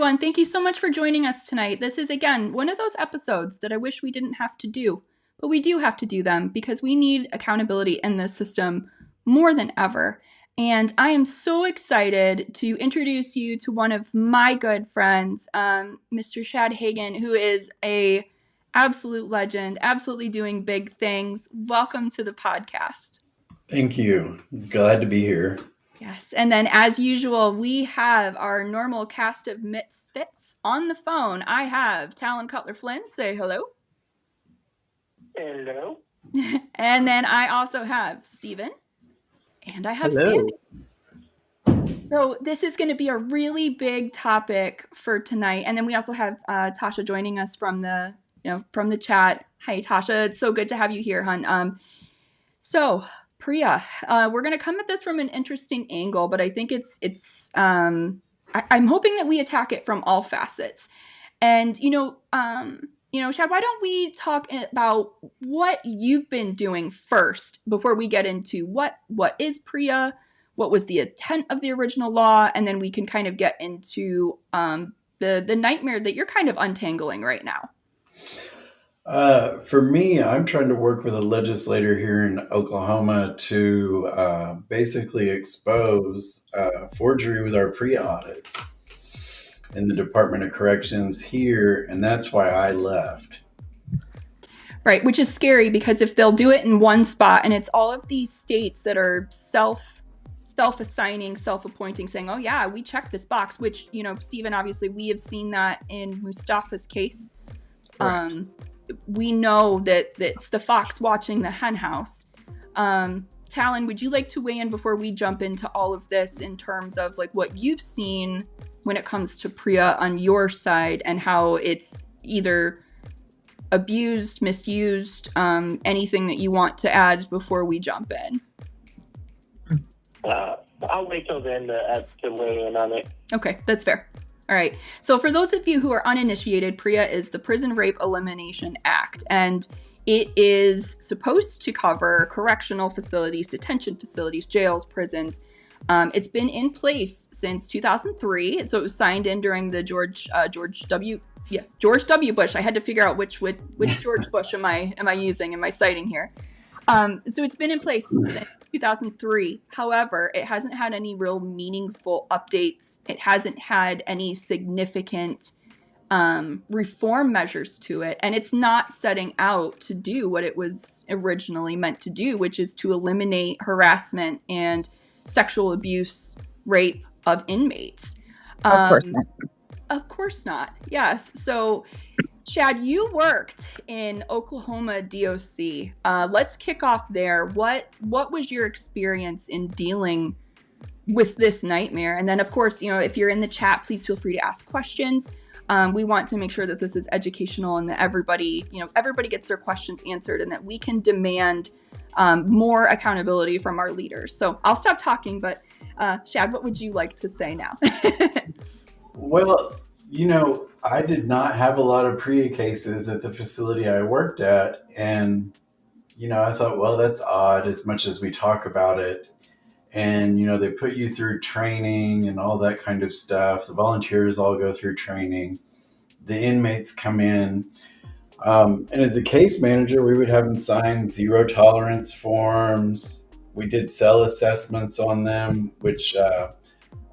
everyone. Thank you so much for joining us tonight. This is, again, one of those episodes that I wish we didn't have to do, but we do have to do them because we need accountability in this system more than ever. And I am so excited to introduce you to one of my good friends, Mr. Chad Hagan, who is a absolute legend, absolutely doing big things. Welcome to the podcast. Thank you. Glad to be here. Yes, and then as usual, we have our normal cast of misfits on the phone. I have Talon Cutler-Flynn. Say hello. Hello. And then I also have Steven. And I have Hello. Sandy. So this is going to be a really big topic for tonight. And then we also have Tasha joining us from the chat. Hi, Tasha. It's so good to have you here, hon. So PREA, we're going to come at this from an interesting angle, but I think I'm hoping that we attack it from all facets. And, Chad, why don't we talk about what you've been doing first before we get into what is PREA, what was the intent of the original law, and then we can kind of get into the nightmare that you're kind of untangling right now. For me, I'm trying to work with a legislator here in Oklahoma to basically expose forgery with our PREA audits in the Department of Corrections here, and that's why I left. Right, which is scary because if they'll do it in one spot, and it's all of these states that are self-assigning, self-appointing, saying, oh yeah, we checked this box, which, Stephen, obviously we have seen that in Mustafa's case. Right. We know that it's the fox watching the hen house. Talon, would you like to weigh in before we jump into all of this in terms of like what you've seen when it comes to PREA on your side and how it's either abused, misused, anything that you want to add before we jump in? I'll wait till then to weigh in on it. Okay, that's fair. All right. So for those of you who are uninitiated, PREA is the Prison Rape Elimination Act, and it is supposed to cover correctional facilities, detention facilities, jails, prisons. It's been in place since 2003, so it was signed in during the George W. Bush. I had to figure out which George Bush am I using? Am I citing here? So it's been in place since 2003. However, it hasn't had any real meaningful updates. It hasn't had any significant reform measures to it. And it's not setting out to do what it was originally meant to do, which is to eliminate harassment and sexual abuse, rape of inmates. Of course not. Of course not. Yes. So, Chad, you worked in Oklahoma DOC. Let's kick off there. What was your experience in dealing with this nightmare? And then, of course, if you're in the chat, please feel free to ask questions. We want to make sure that this is educational and that everybody gets their questions answered and that we can demand more accountability from our leaders. So I'll stop talking, but Chad, what would you like to say now? Well, I did not have a lot of PREA cases at the facility I worked at. And, I thought, well, that's odd as much as we talk about it. And, they put you through training and all that kind of stuff. The volunteers all go through training. The inmates come in. And as a case manager, we would have them sign zero tolerance forms. We did cell assessments on them, which I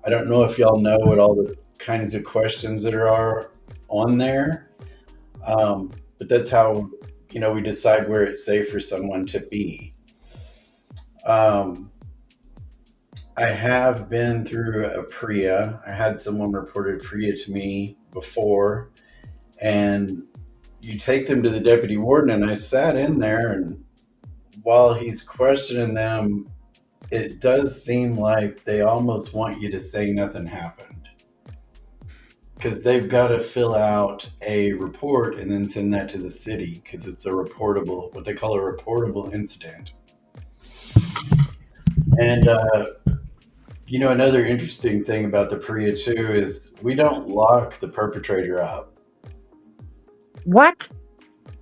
don't know if y'all know what all the kinds of questions that are on there. But that's how, we decide where it's safe for someone to be. I have been through a PREA. I had someone reported PREA to me before, and you take them to the deputy warden, and I sat in there, and while he's questioning them, it does seem like they almost want you to say nothing happened. Because they've got to fill out a report and then send that to the city because it's what they call a reportable incident. And, another interesting thing about the PREA too is we don't lock the perpetrator up. What?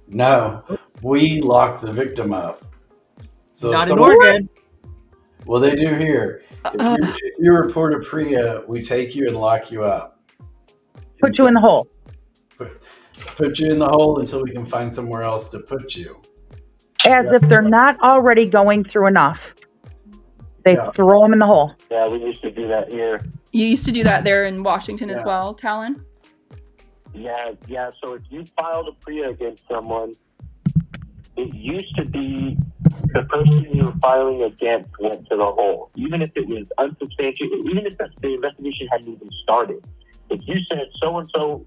No, we lock the victim up. So not in Oregon. Well, they do here. If you report a PREA, we take you and lock you up. Put you in the hole. Put you in the hole until we can find somewhere else to put you. As if they're not already going through enough. They throw them in the hole. Yeah, we used to do that here. You used to do that there in Washington as well, Talon? Yeah. So if you filed a PREA against someone, it used to be the person you were filing against went to the hole, even if it was unsubstantiated, even if the investigation hadn't even started. If you said so and so,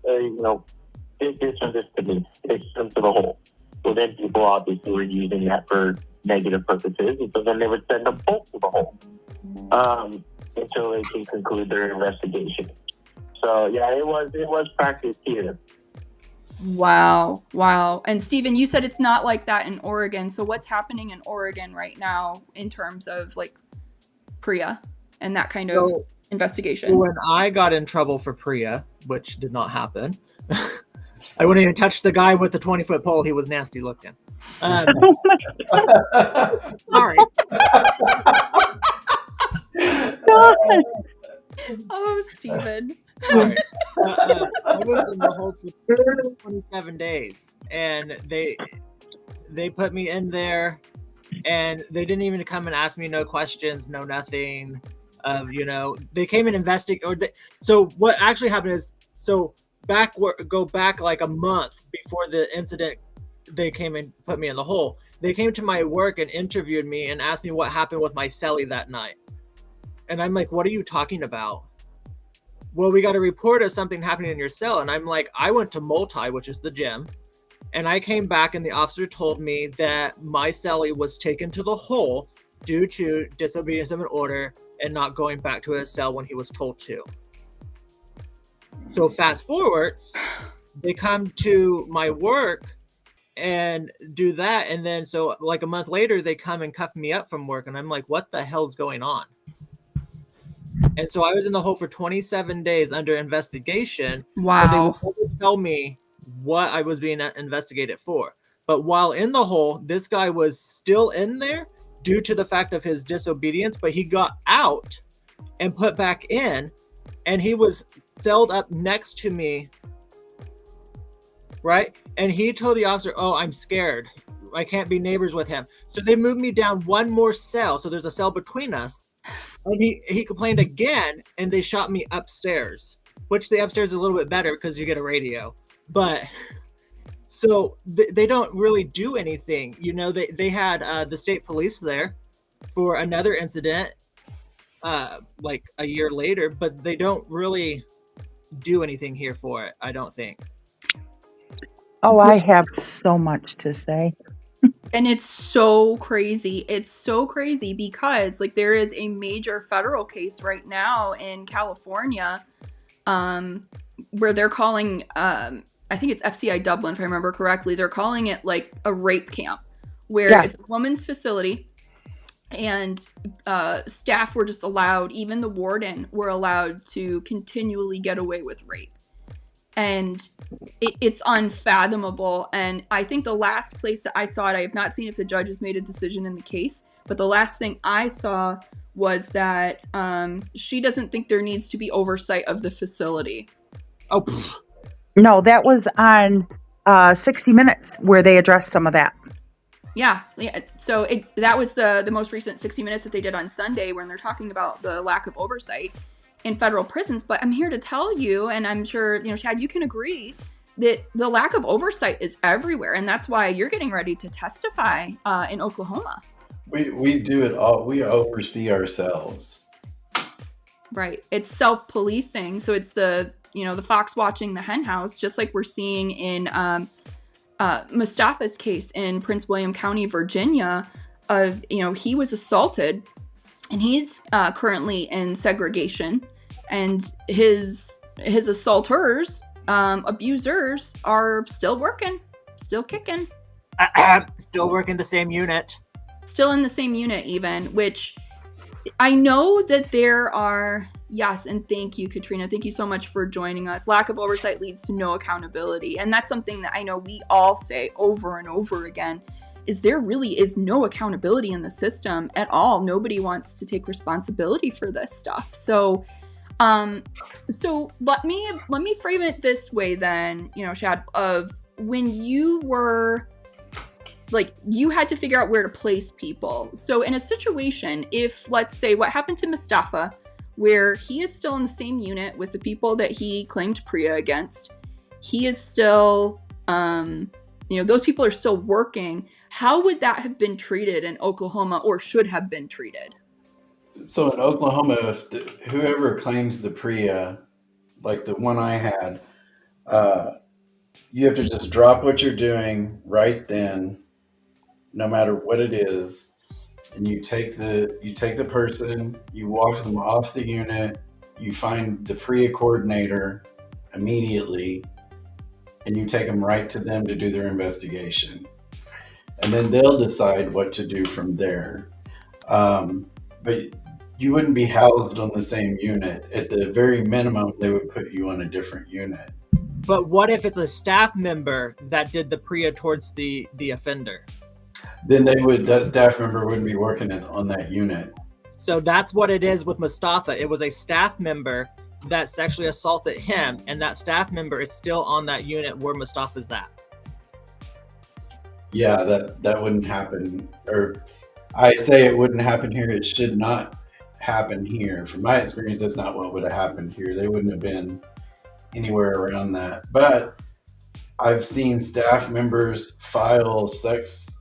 did this or this to me, they sent to the hole. Well, then people obviously were using that for negative purposes, and so then they would send them both to the hole until they can conclude their investigation. So yeah, it was practiced here. Wow. And Stephen, you said it's not like that in Oregon. So what's happening in Oregon right now in terms of like PREA and that kind of investigation? When I got in trouble for PREA, which did not happen, I wouldn't even touch the guy with the 20-foot pole. He was nasty looking. Sorry. Oh, Stephen. Sorry. I was in the hole for 27 days, and they put me in there, and they didn't even come and ask me no questions, no nothing. They came and investigated. So what actually happened is, go back like a month before the incident, they came and put me in the hole. They came to my work and interviewed me and asked me what happened with my cellie that night. And I'm like, what are you talking about? Well, we got a report of something happening in your cell. And I'm like, I went to Multi, which is the gym. And I came back and the officer told me that my cellie was taken to the hole due to disobedience of an order and not going back to his cell when he was told to. So fast forwards, they come to my work and do that. And then so like a month later, they come and cuff me up from work. And I'm like, what the hell's going on? And so I was in the hole for 27 days under investigation. Wow. They wouldn't tell me what I was being investigated for. But while in the hole, this guy was still in there due to the fact of his disobedience, but he got out and put back in, and he was celled up next to me, right? And he told the officer, oh, I'm scared. I can't be neighbors with him. So they moved me down one more cell. So there's a cell between us. And he complained again, and they shot me upstairs, which the upstairs is a little bit better because you get a radio. But so they don't really do anything. They had the state police there for another incident like a year later, but they don't really do anything here for it, I don't think. Oh, I have so much to say. And it's so crazy. It's so crazy because like there is a major federal case right now in California where they're calling, I think it's FCI Dublin, if I remember correctly. They're calling it like a rape camp where it's a woman's facility and staff were just allowed, even the warden were allowed to continually get away with rape. And it's unfathomable. And I think the last place that I saw it, I have not seen if the judge has made a decision in the case, but the last thing I saw was that she doesn't think there needs to be oversight of the facility. Oh, no, that was on 60 Minutes where they addressed some of that. Yeah. So that was the most recent 60 Minutes that they did on Sunday when they're talking about the lack of oversight in federal prisons. But I'm here to tell you, and I'm sure, Chad, you can agree that the lack of oversight is everywhere. And that's why you're getting ready to testify in Oklahoma. We do it all. We oversee ourselves. Right. It's self-policing. So it's the fox watching the hen house, just like we're seeing in Mustafa's case in Prince William County, Virginia. He was assaulted and he's currently in segregation, and his assaulters, abusers are still working, still kicking. Still working the same unit. Still in the same unit even, which I know that there are, yes, and thank you, Katrina. Thank you so much for joining us. Lack of oversight leads to no accountability. And that's something that I know we all say over and over again, is there really is no accountability in the system at all. Nobody wants to take responsibility for this stuff. So So let me frame it this way then, Shad, of when you were like, you had to figure out where to place people. So in a situation, if let's say what happened to Mustafa, where he is still in the same unit with the people that he claimed PREA against, he is still, those people are still working. How would that have been treated in Oklahoma, or should have been treated? So in Oklahoma, if whoever claims the PREA, like the one I had, you have to just drop what you're doing right then, no matter what it is, and you take the person, you walk them off the unit, you find the PREA coordinator immediately, and you take them right to them to do their investigation, and then they'll decide what to do from there. But you wouldn't be housed on the same unit. At the very minimum, they would put you on a different unit. But what if it's a staff member that did the PREA towards the offender? Then that staff member wouldn't be working on that unit. So that's what it is with Mustafa. It was a staff member that sexually assaulted him, and that staff member is still on that unit where Mustafa's at. Yeah, that wouldn't happen. Or I say it wouldn't happen here. It should not happen here. From my experience, that's not what would have happened here. They wouldn't have been anywhere around that. But I've seen staff members file sex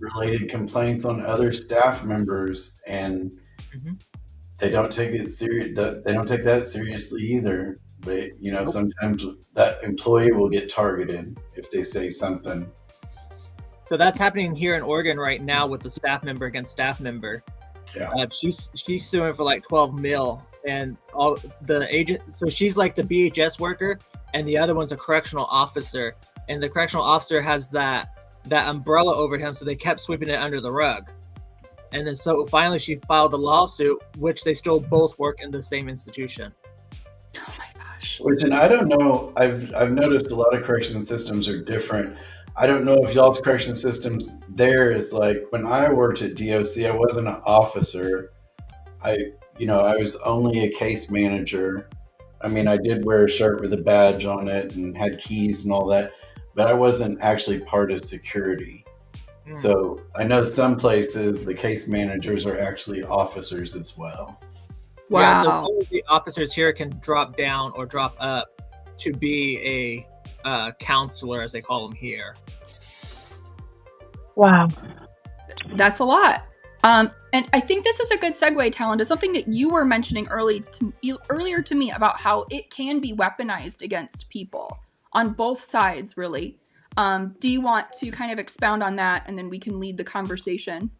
related complaints on other staff members, and they don't take it serious. They don't take that seriously either. They, sometimes that employee will get targeted if they say something. So that's happening here in Oregon right now with the staff member against staff member. Yeah. She's suing for like 12 mil, and all the agent. So she's like the BHS worker, and the other one's a correctional officer, and the correctional officer has that umbrella over him, so they kept sweeping it under the rug. And then so finally she filed a lawsuit, which they still both work in the same institution. Oh my gosh. Which, and I don't know, I've noticed a lot of correction systems are different. I don't know if y'all's correction systems there is like, when I worked at DOC, I wasn't an officer. I was only a case manager. I mean, I did wear a shirt with a badge on it and had keys and all that, but I wasn't actually part of security. So I know some places the case managers are actually officers as well. Wow. Yeah, so some of the officers here can drop down or drop up to be a counselor, as they call them here. Wow. That's a lot. And I think this is a good segue, Talon, to something that you were mentioning earlier to me about how it can be weaponized against people on both sides, really. Do you want to kind of expound on that, and then we can lead the conversation?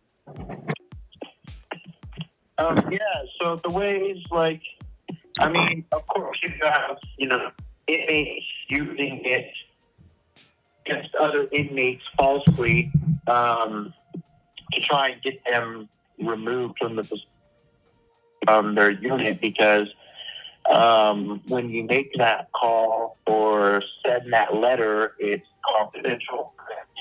So the ways, of course you have, inmates using it against other inmates falsely to try and get them removed from their unit, because when you make that call or send that letter, it's confidential.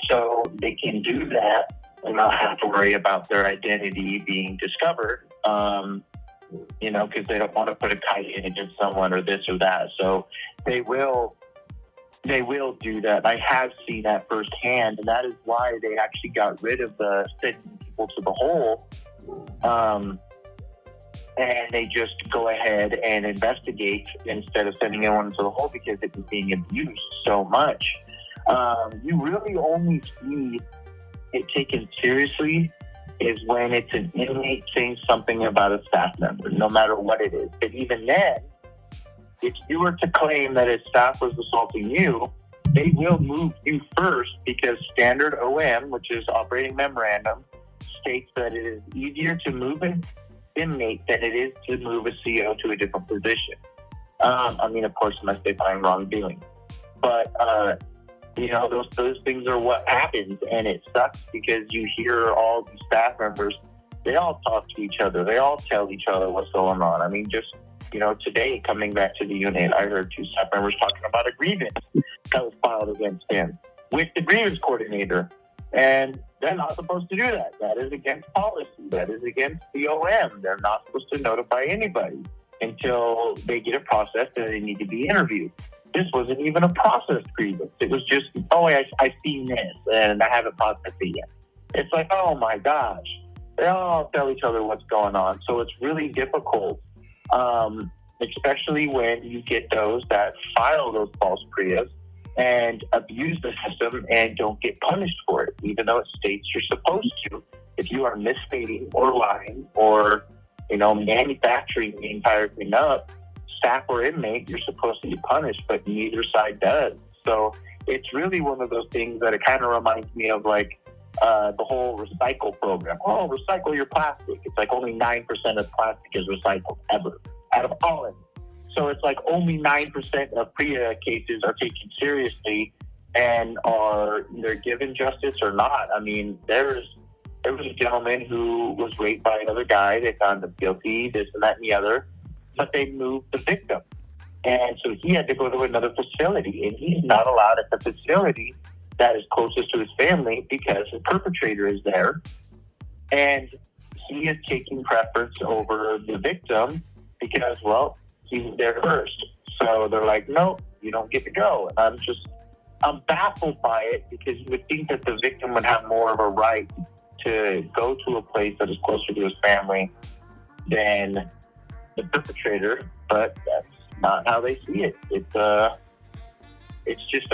So they can do that and not have to worry about their identity being discovered, because they don't want to put a kite in against someone or this or that. So they will do that. I have seen that firsthand, and that is why they actually got rid of the sending people to the hole. And they just go ahead and investigate instead of sending anyone to the hole, because it was being abused so much. You really only see it taken seriously is when it's an inmate saying something about a staff member, no matter what it is. But even then, if you were to claim that his staff was assaulting you, they will move you first, because standard OM, which is operating memorandum, states that it is easier to move an inmate than it is to move a CO to a different position. Of course, unless they find wrongdoing. But, those things are what happens, and it sucks because you hear all these staff members, they all talk to each other. They all tell each other what's going on. Today, coming back to the unit, I heard two staff members talking about a grievance that was filed against him with the grievance coordinator. And they're not supposed to do that. That is against policy. That is against the OM. They're not supposed to notify anybody until they get a process and they need to be interviewed. This wasn't even a processed grievance. It was just, I've seen this and I haven't processed it yet. It's like, oh my gosh. They all tell each other what's going on. So it's really difficult, especially when you get those that file those false PREAs and abuse the system and don't get punished for it, even though it states you're supposed to. If you are misstating or lying or, manufacturing the entire thing up, staff or inmate, you're supposed to be punished, but neither side does. So it's really one of those things that it kind of reminds me of like the whole recycle program. Oh, recycle your plastic. It's like only 9% of plastic is recycled ever out of all of it. So it's like only 9% of PREA cases are taken seriously and are either given justice or not. I mean, there was a gentleman who was raped by another guy. They found him guilty, this and that and the other, but they moved the victim. And so he had to go to another facility, and he's not allowed at the facility that is closest to his family because the perpetrator is there. And he is taking preference over the victim because, well, he was there first. So they're like, no, you don't get to go. And I'm baffled by it because you would think that the victim would have more of a right to go to a place that is closer to his family than the perpetrator, but that's not how they see it. It's just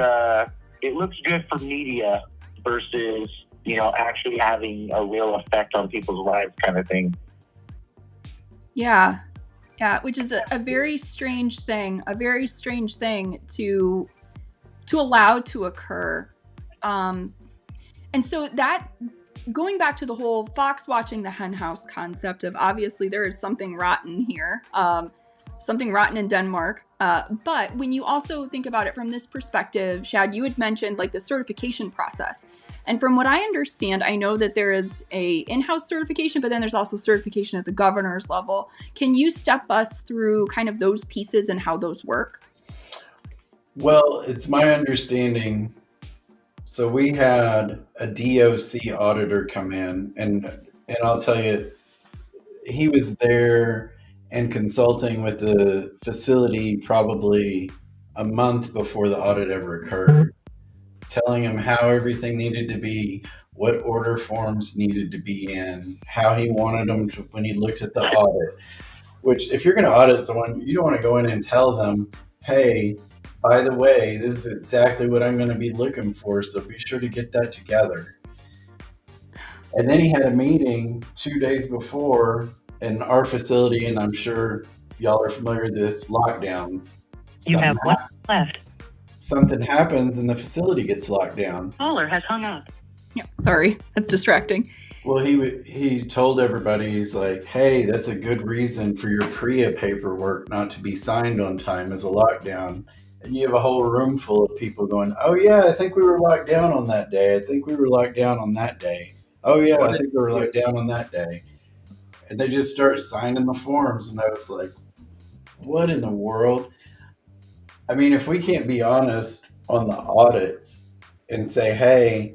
it looks good for media versus, actually having a real effect on people's lives kind of thing. Yeah, which is a very strange thing to allow to occur. And so that, going back to the whole fox watching the hen house concept of obviously there is something rotten here, something rotten in Denmark. But when you also think about it from this perspective, Shad, you had mentioned like the certification process. And from what I understand, I know that there is a in-house certification, but then there's also certification at the governor's level. Can you step us through kind of those pieces and how those work? Well, it's my understanding. So we had a DOC auditor come in, and I'll tell you, he was there and consulting with the facility probably a month before the audit ever occurred, telling him how everything needed to be, what order forms needed to be in, how he wanted them to, when he looked at the audit. Which, if you're going to audit someone, you don't want to go in and tell them, hey, by the way, this is exactly what I'm going to be looking for, so be sure to get that together. And then he had a meeting 2 days before in our facility, and I'm sure y'all are familiar with this, lockdowns. You have one left. Something happens and the facility gets locked down. Caller has hung up. Yeah, sorry, that's distracting. Well, he told everybody, he's like, hey, that's a good reason for your PREA paperwork not to be signed on time as a lockdown. And you have a whole room full of people going, oh yeah, I think we were locked down on that day. I think we were locked down on that day. Oh yeah, I think we were locked down on that day. And they just start signing the forms. And I was like, what in the world? I mean, if we can't be honest on the audits and say, hey,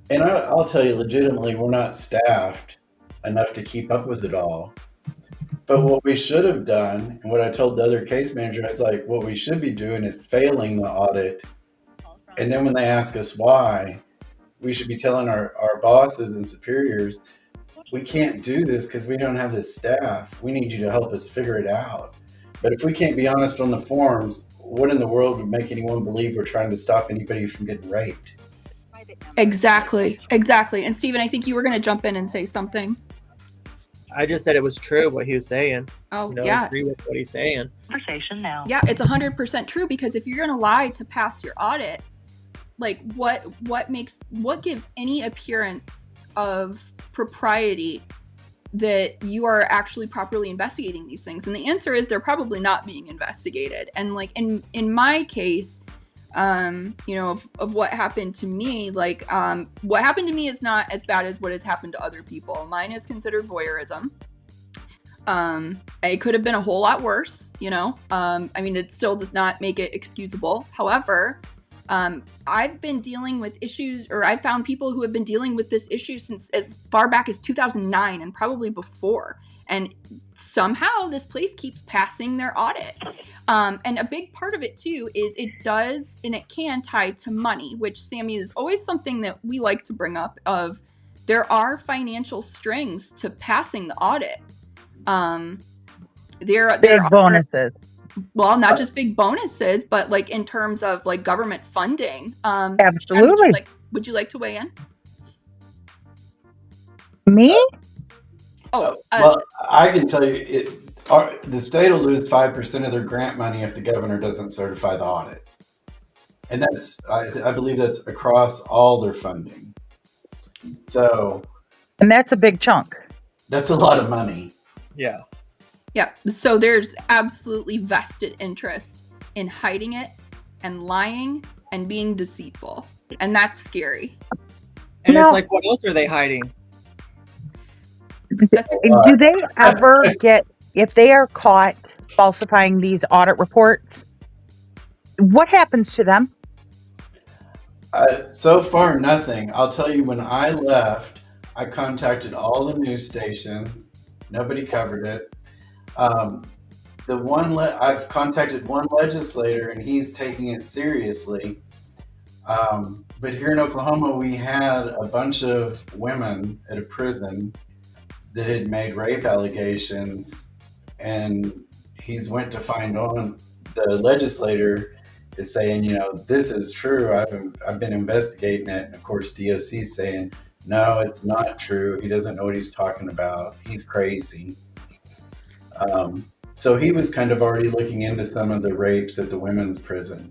and I'll tell you legitimately, we're not staffed enough to keep up with it all. But what we should have done, and what I told the other case manager, I was like, what we should be doing is failing the audit. And then when they ask us why, we should be telling our bosses and superiors, we can't do this because we don't have the staff. We need you to help us figure it out. But if we can't be honest on the forms, what in the world would make anyone believe we're trying to stop anybody from getting raped? Exactly. And Stephen, I think you were going to jump in and say something. I just said it was true what he was saying. Oh, I yeah. agree with what he's saying. Conversation now. Yeah, it's 100% true, because if you're going to lie to pass your audit, like what gives any appearance of propriety that you are actually properly investigating these things? And the answer is they're probably not being investigated. And like in my case, of what happened to me, what happened to me is not as bad as what has happened to other people. Mine is considered voyeurism. It could have been a whole lot worse, I mean, it still does not make it excusable. However, I've been dealing with issues, or I've found people who have been dealing with this issue since as far back as 2009 and probably before. And somehow this place keeps passing their audit. And a big part of it too is it does, and it can tie to money, which, Sammy, is always something that we like to bring up, of there are financial strings to passing the audit. There Big are bonuses. Well, not just big bonuses, but like in terms of like government funding. Absolutely. Would you like to weigh in? Me? Well, I can tell you, the state will lose 5% of their grant money if the governor doesn't certify the audit. And that's, I believe that's across all their funding. So. And that's a big chunk. That's a lot of money. Yeah. Yeah. So there's absolutely vested interest in hiding it and lying and being deceitful. And that's scary. And it's like, what else are they hiding? Do they ever get, if they are caught falsifying these audit reports, what happens to them? So far, nothing. I'll tell you, when I left, I contacted all the news stations. Nobody covered it. I've contacted one legislator, and he's taking it seriously. But here in Oklahoma, we had a bunch of women at a prison that had made rape allegations, and he's went to find on. The legislator is saying, this is true. I've been investigating it, and of course DOC is saying, no, it's not true. He doesn't know what he's talking about. He's crazy. So he was kind of already looking into some of the rapes at the women's prison,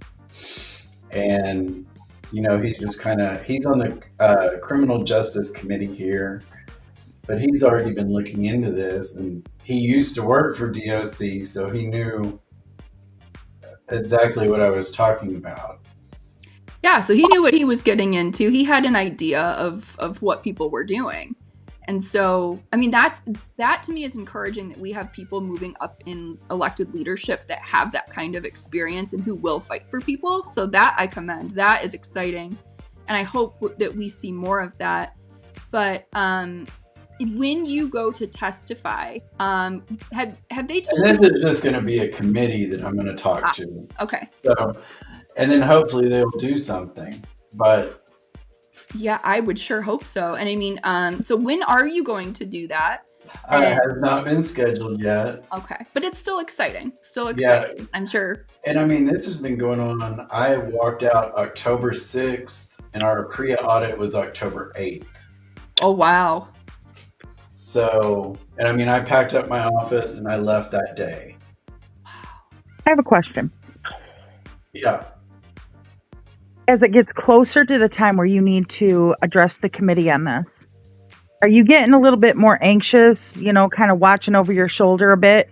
and he's just he's on the criminal justice committee here. But he's already been looking into this, and he used to work for DOC, so he knew exactly what I was talking about. Yeah, so he knew what he was getting into. He had an idea of what people were doing. And so, I mean, that to me is encouraging, that we have people moving up in elected leadership that have that kind of experience and who will fight for people. So that I commend. That is exciting. And I hope that we see more of that. But when you go to testify, have they told you? And this is just going to be a committee that I'm going to talk to. Okay. So, and then hopefully they'll do something. But yeah, I would sure hope so. And I mean, so when are you going to do that? It has not been scheduled yet. Okay, but it's still exciting. Yeah. I'm sure. And I mean, this has been going on. I walked out October 6th, and our PREA audit was October 8th. Oh, wow. So, and I mean, I packed up my office and I left that day. I have a question. Yeah. As it gets closer to the time where you need to address the committee on this, are you getting a little bit more anxious, kind of watching over your shoulder a bit?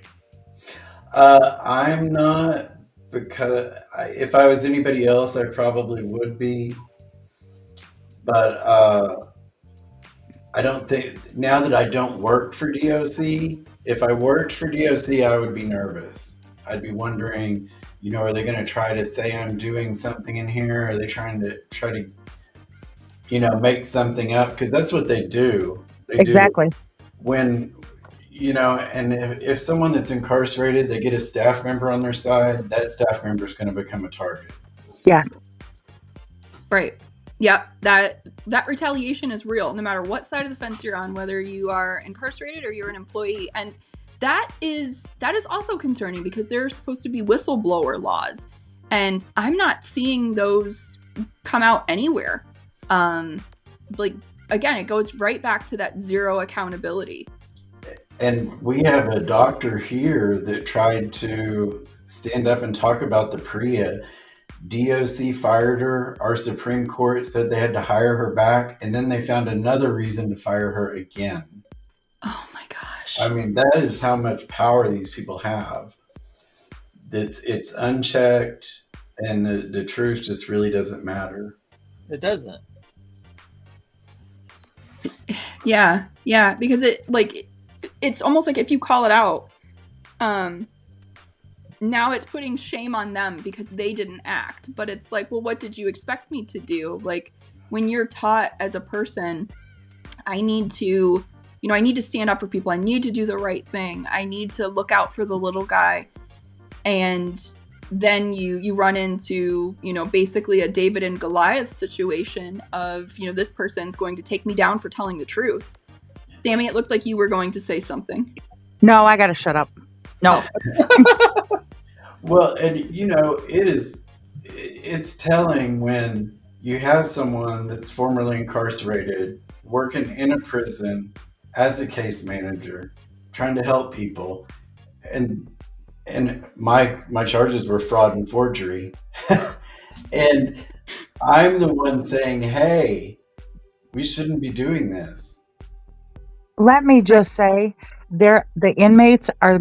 I'm not, because if I was anybody else, I probably would be. But I don't think, now that I don't work for DOC, if I worked for DOC, I would be nervous. I'd be wondering, are they going to try to say I'm doing something in here? Are they trying to make something up? Because that's what they do. Exactly. When, and if someone that's incarcerated, they get a staff member on their side, that staff member is going to become a target. Yes. Right. Yeah, that retaliation is real, no matter what side of the fence you're on, whether you are incarcerated or you're an employee. And that is also concerning, because there are supposed to be whistleblower laws, and I'm not seeing those come out anywhere. Again, it goes right back to that zero accountability. And we have a doctor here that tried to stand up and talk about the PREA. DOC fired her. Our Supreme Court said they had to hire her back, and then they found another reason to fire her again. Oh my gosh. I mean, that is how much power these people have. It's unchecked, and the truth just really doesn't matter. It doesn't. Yeah, because it's almost like if you call it out, now it's putting shame on them because they didn't act. But it's like, well, what did you expect me to do? Like, when you're taught as a person, I need to, I need to stand up for people. I need to do the right thing. I need to look out for the little guy. And then you run into, basically a David and Goliath situation of, this person's going to take me down for telling the truth. Sammy, it looked like you were going to say something. No, I got to shut up. No. Well, and it's telling when you have someone that's formerly incarcerated working in a prison as a case manager, trying to help people, and my charges were fraud and forgery, and I'm the one saying, "Hey, we shouldn't be doing this." Let me just say, the inmates are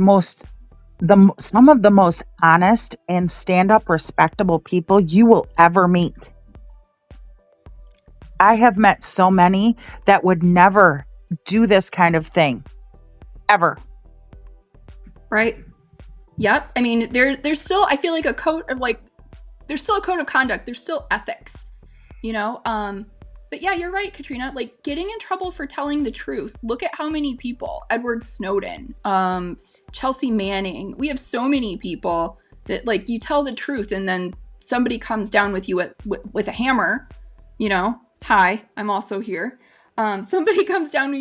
some of the most honest and stand-up, respectable people you will ever meet. I have met so many that would never do this kind of thing, ever. Right. Yep. I mean, there's still, I feel like there's still a code of conduct. There's still ethics, But yeah, you're right, Katrina. Like, getting in trouble for telling the truth. Look at how many people. Edward Snowden, Chelsea Manning. We have so many people that, like, you tell the truth and then somebody comes down with you with a hammer. Hi, I'm also here. Somebody comes down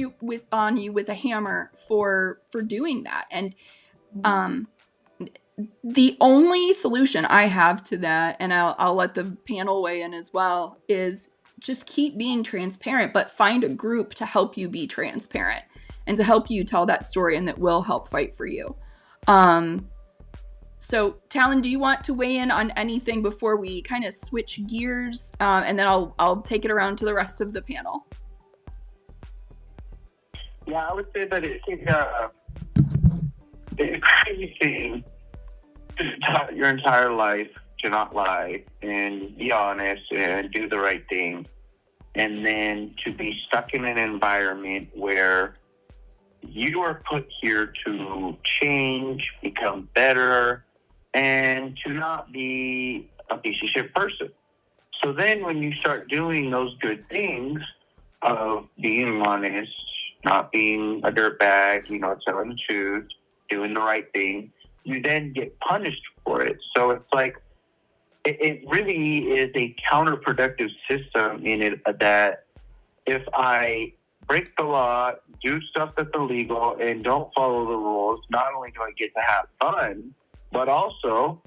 on you with a hammer for doing that. And the only solution I have to that, and I'll let the panel weigh in as well, is just keep being transparent, but find a group to help you be transparent and to help you tell that story, and that will help fight for you. So, Talon, do you want to weigh in on anything before we kind of switch gears? And then I'll take it around to the rest of the panel. Yeah, I would say that it's a crazy thing your entire life to not lie and be honest and do the right thing, and then to be stuck in an environment where you are put here to change, become better, and to not be a piece of shit person. So then when you start doing those good things of being honest, not being a dirtbag, telling the truth, doing the right thing, you then get punished for it. So it's like, it really is a counterproductive system in it, that if I break the law, do stuff that's illegal, and don't follow the rules, not only do I get to have fun, but also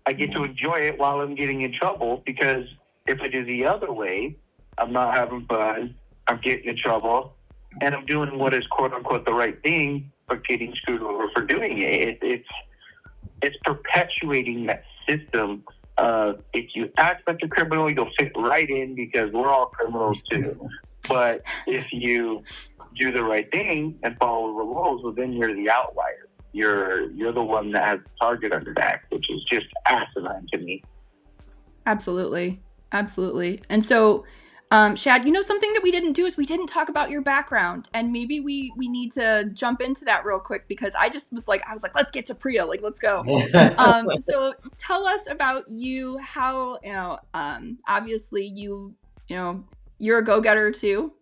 I get to enjoy it while I'm getting in trouble, because if I do the other way, I'm not having fun, I'm getting in trouble, and I'm doing what is quote unquote the right thing, but getting screwed over for doing it. It's perpetuating that system of, if you act like a criminal, you'll fit right in because we're all criminals too. But if you do the right thing and follow the rules, well, then you're the outlier. You're the one that has the target on your back, which is just asinine to me. Absolutely. And so, Shad, something that we didn't do is we didn't talk about your background, and maybe we need to jump into that real quick, because I was like, let's get to PREA, like, let's go. So tell us about you, how, obviously you're a go-getter too.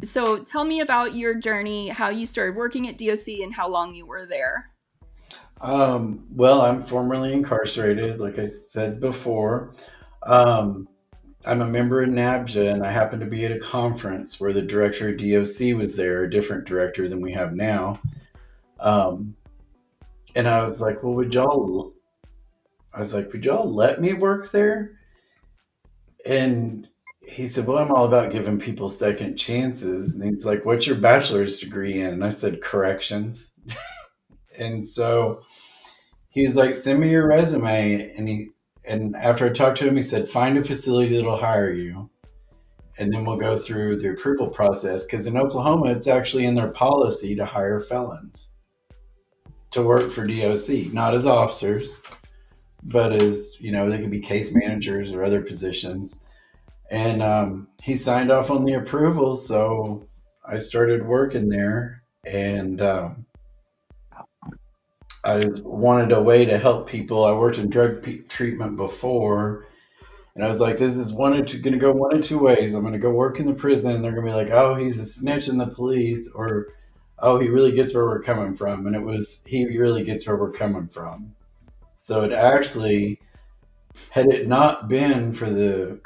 So tell me about your journey, how you started working at DOC and how long you were there. Well, I'm formerly incarcerated, like I said before. I'm a member in NABJA, and I happened to be at a conference where the director of DOC was there, a different director than we have now. And I was like, well, would y'all let me work there? And he said, well, I'm all about giving people second chances. And he's like, what's your bachelor's degree in? And I said, corrections. And so he was like, send me your resume. And after I talked to him, he said, find a facility that'll hire you, and then we'll go through the approval process. Because in Oklahoma, it's actually in their policy to hire felons to work for DOC, not as officers, but as, they could be case managers or other positions. And he signed off on the approval, so I started working there. And I wanted a way to help people. I worked in drug treatment before, and I was like, this is going to go one of two ways. I'm going to go work in the prison, and they're going to be like, oh, he's a snitch in the police, or oh, he really gets where we're coming from. And it was, he really gets where we're coming from. So it actually, had it not been for the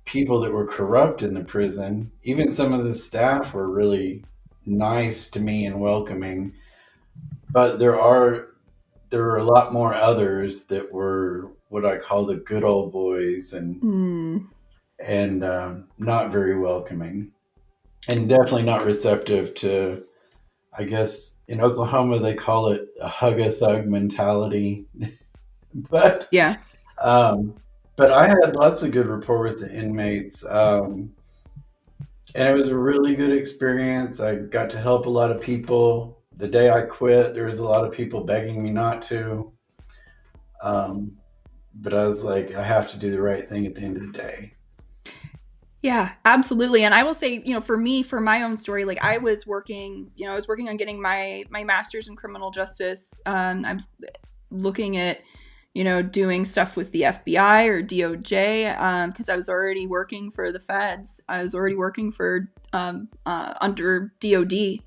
people that were corrupt in the prison, even some of the staff were really nice to me and welcoming. But there were a lot more others that were what I call the good old boys and not very welcoming, and definitely not receptive to. I guess in Oklahoma they call it a hug a thug mentality, but Yeah. but I had lots of good rapport with the inmates, and it was a really good experience. I got to help a lot of people. The day I quit, there was a lot of people begging me not to. But I was like, I have to do the right thing at the end of the day. Yeah, absolutely. And I will say, for me, for my own story, like I was working on getting my master's in criminal justice. I'm looking at, doing stuff with the FBI or DOJ, because I was already working for the feds. I was already working for under DOD.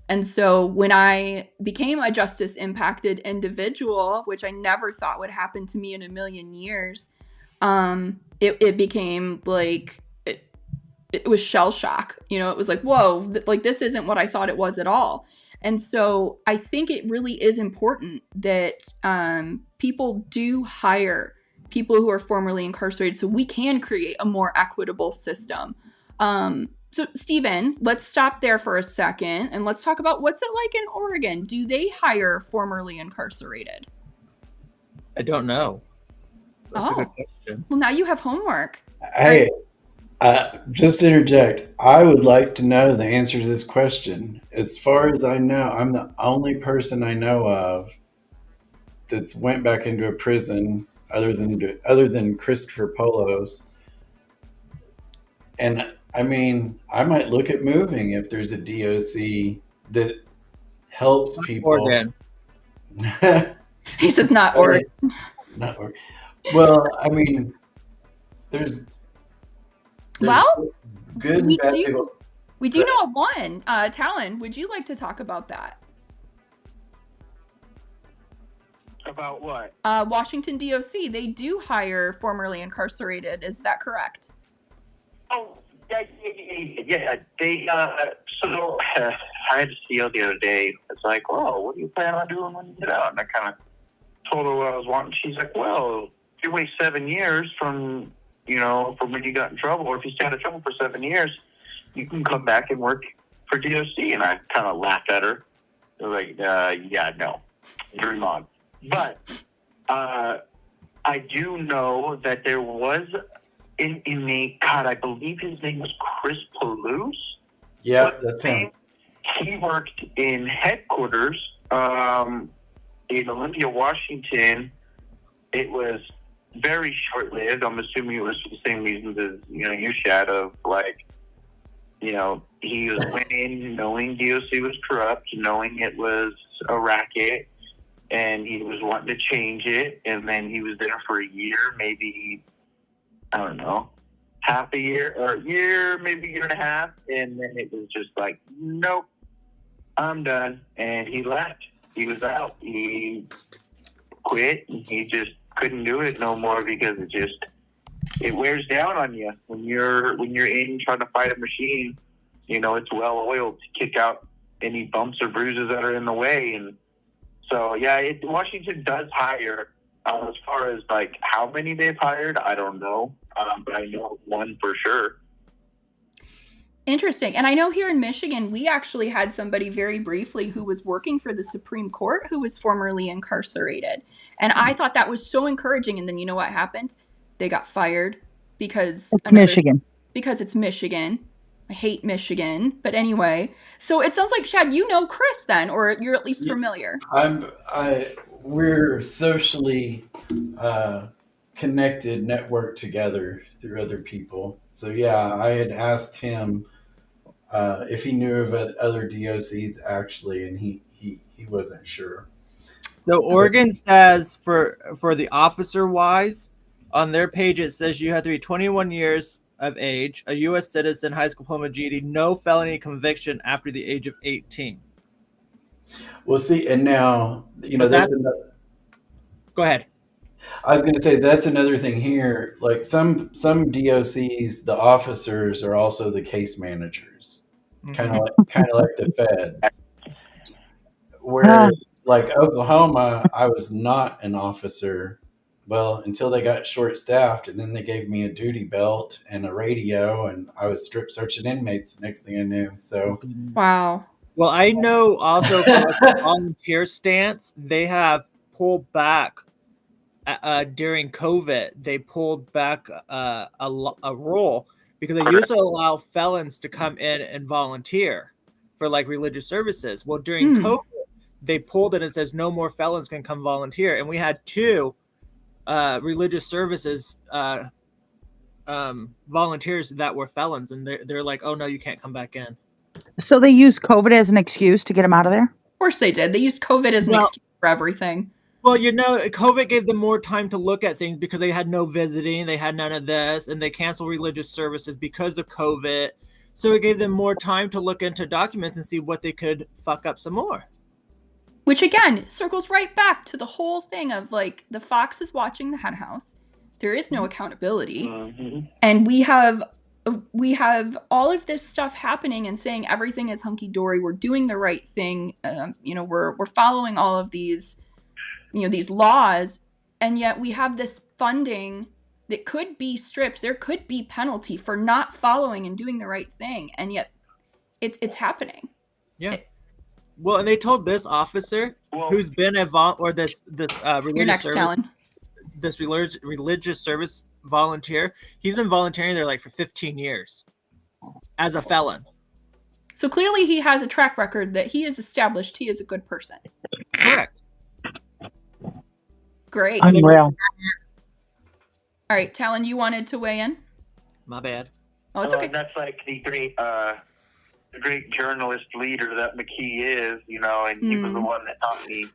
And so when I became a justice impacted individual, which I never thought would happen to me in a million years, it became like, it was shell shock. It was like, whoa, like this isn't what I thought it was at all. And so I think it really is important that people do hire people who are formerly incarcerated so we can create a more equitable system. So, Stephen, let's stop there for a second and let's talk about what's it like in Oregon. Do they hire formerly incarcerated? I don't know. That's a good question. Well, now you have homework. Hey, just to interject, I would like to know the answer to this question. As far as I know, I'm the only person I know of that's went back into a prison other than Christopher Polos. And I mean, I might look at moving if there's a DOC that helps people. Oregon. He says not Oregon. Not Oregon. Well, I mean, there's well, good and bad people. We do know of one. Talon, would you like to talk about that? About what? Washington DOC, they do hire formerly incarcerated. Is that correct? Oh, yeah. They so I had a CO the other day. It's like, oh, what do you plan on doing when you get out? And I kind of told her what I was wanting. She's like, well, if you wait 7 years from when you got in trouble, or if you stay out of trouble for 7 years, you can come back and work for DOC. And I kind of laughed at her. I was like, yeah, no, dream on. But I do know that there was an inmate, God, I believe his name was Chris Palouse. Yeah, that's him. He worked in headquarters in Olympia, Washington. It was very short-lived. I'm assuming it was for the same reasons as, you shared of, like, he went in knowing DOC was corrupt, knowing it was a racket, and he was wanting to change it, and then he was there for a year, maybe, I don't know, half a year, or a year, maybe a year and a half, and then it was just like, nope, I'm done, and he left. He was out. He quit, and he just couldn't do it no more because it wears down on you when you're in trying to fight a machine. It's well oiled to kick out any bumps or bruises that are in the way, and so yeah, Washington does hire. As far as like how many they've hired, I don't know, but I know one for sure. Interesting. And I know here in Michigan, we actually had somebody very briefly who was working for the Supreme Court who was formerly incarcerated. And I thought that was so encouraging. And then you know what happened? They got fired because it's Michigan. Because it's Michigan. I hate Michigan. But anyway, so it sounds like, Chad, you know Chris then, or you're at least familiar. We're socially connected, networked together through other people. So yeah, I had asked him if he knew of other DOCs actually, and he wasn't sure. So Oregon says for the officer wise, on their page it says you have to be 21 years of age, a U.S. citizen, high school diploma, GED, no felony conviction after the age of 18. Well, see, and now, But that's another, Go ahead. I was going to say that's another thing here. Like some DOCs, the officers are also the case managers, kind of like the feds. Where like Oklahoma, I was not an officer. Well, until they got short staffed, and then they gave me a duty belt and a radio, and I was strip searching inmates. The next thing I knew, so Wow. Well, I know also for like the volunteer stance, they have pulled back during COVID. They pulled back a rule because they used to allow felons to come in and volunteer for like religious services. Well, during COVID, they pulled it and says no more felons can come volunteer, and we had 2 religious services volunteers that were felons, and they're like, oh no, you can't come back in. So they used COVID as an excuse to get them out of there? Of course they did. They used COVID as an excuse for everything. Well, COVID gave them more time to look at things because they had no visiting, they had none of this, and they canceled religious services because of COVID. So it gave them more time to look into documents and see what they could fuck up some more. Which again circles right back to the whole thing of like the fox is watching the hen house. There is no accountability. And we have all of this stuff happening and saying everything is hunky-dory. We're doing the right thing. We're following all of these, these laws. And yet we have this funding that could be stripped. There could be penalty for not following and doing the right thing. And yet it's happening. Yeah. Well, and they told this officer who's been this religious service, this religious service volunteer, he's been volunteering there like for 15 years as a felon. So clearly he has a track record that he has established he is a good person. Correct. Great. Unreal. All right, Talon, you wanted to weigh in? My bad. Oh, it's okay. That's like the great journalist leader that McKee is, and he was the one that taught me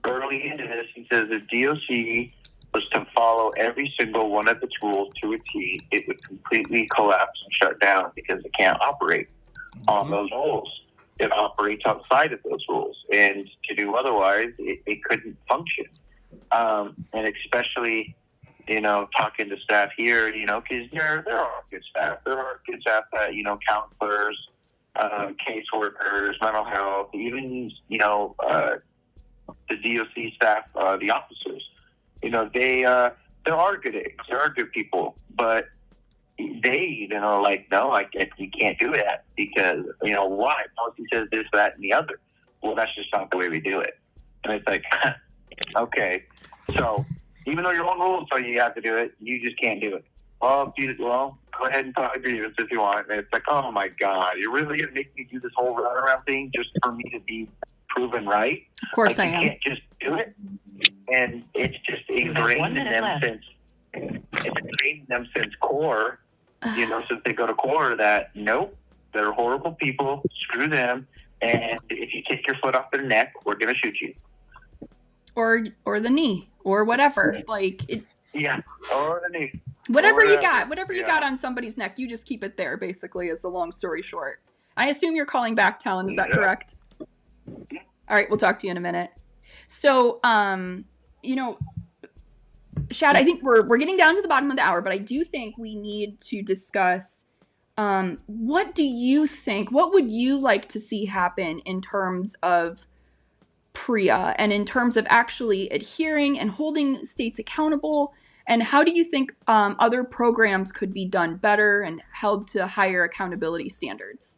early into this. He says if DOC was to follow every single one of its rules to a T, it would completely collapse and shut down because it can't operate on those rules. It operates outside of those rules, and to do otherwise, it couldn't function. And especially, talking to staff here, because there are good staff. There are good staff that, counselors, caseworkers, mental health, even, the DOC staff, the officers. There are good eggs. There are good people, but they, you can't do that because, why? Policy says this, that, and the other. Well, that's just not the way we do it. And it's like, okay. So even though your own rules tell you have to do it, you just can't do it. Well, go ahead and file a grievance if you want. And it's like, oh my God, you're really going to make me do this whole runaround thing just for me to be proven right? Of course I am. You can't just do it. And it's just ingrained in them since core, since they go to core that, nope, they're horrible people, screw them, and if you take your foot off their neck, we're going to shoot you. Or the knee, or whatever. Yeah, or the knee. Whatever you got on somebody's neck, you just keep it there, basically, is the long story short. I assume you're calling back, Talon, is that correct? All right, we'll talk to you in a minute. So, Shad, I think we're getting down to the bottom of the hour, but I do think we need to discuss what do you think, what would you like to see happen in terms of PREA and in terms of actually adhering and holding states accountable? And how do you think other programs could be done better and held to higher accountability standards?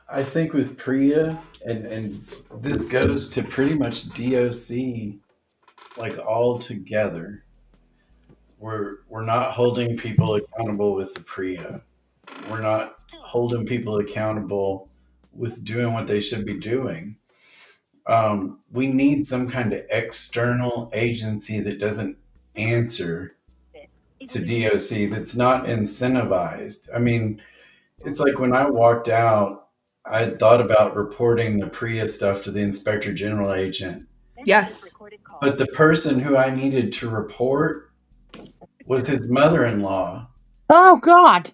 I think with PREA, and this goes to pretty much DOC, like all together, we're not holding people accountable with the PREA. We're not holding people accountable with doing what they should be doing. We need some kind of external agency that doesn't answer to DOC, that's not incentivized. I mean, it's like when I walked out, I had thought about reporting the PREA stuff to the Inspector General agent, Yes. But the person who I needed to report was his mother-in-law. Oh God.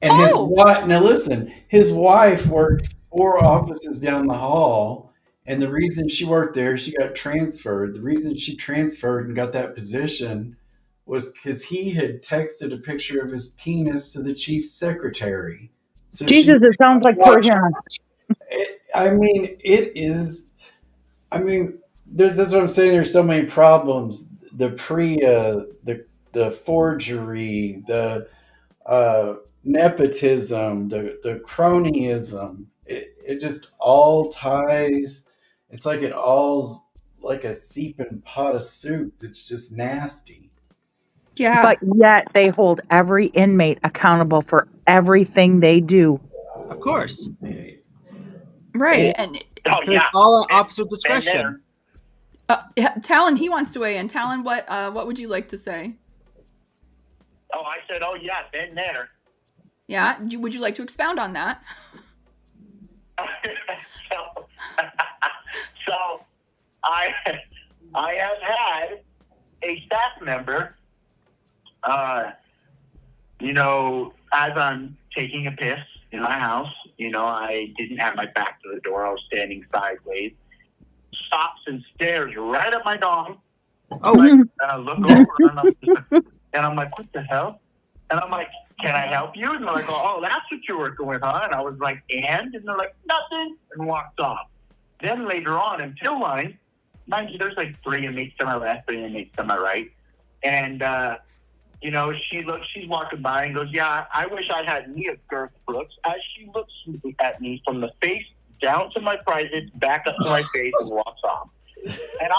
And his Oh. wife, now listen, his wife worked 4 offices down the hall. And the reason she worked there, she got transferred. The reason she transferred and got that position was because he had texted a picture of his penis to the chief secretary. So she Jesus, it sounds like poor watched. him. That's what I'm saying. There's so many problems. The PREA, the forgery, the nepotism, the cronyism. It just all ties. It's like it all's like a seeping pot of soup. It's just nasty. Yeah. But yet they hold every inmate accountable for everything they do. Of course. Right. And Oh, It's all at officer Been discretion. there. Talon, he wants to weigh in. Talon, what would you like to say? Oh, I said, oh, yeah, been there. Yeah. Would you like to expound on that? so I have had a staff member, as I'm taking a piss in my house, I didn't have my back to the door. I was standing sideways. Stops and stares right at my dog. Oh, And I look over and I'm like, what the hell? And I'm like, can I help you? And they're like, oh, that's what you're working with, huh? And I was like, and they're like, nothing, and walked off. Then later on in pill line, mind you, there's like 3 inmates to my left, 3 inmates to my right. And, she's walking by and goes, yeah, I wish I had Nia Girth Brooks. As she looks at me from the face down to my privates, back up to my face, and walks off. And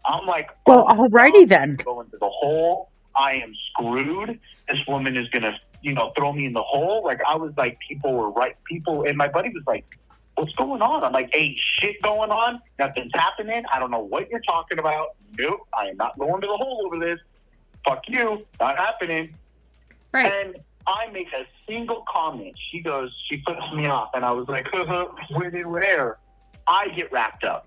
I'm like, Well, alrighty then. Going to the hole. I am screwed. This woman is gonna, throw me in the hole. Like, I was like, people, and my buddy was like, what's going on? I'm like, ain't shit going on. Nothing's happening. I don't know what you're talking about. Nope, I am not going to the hole over this. Fuck you. Not happening. Right. And I make a single comment. She puts me off, and I was like, when and where? I get wrapped up.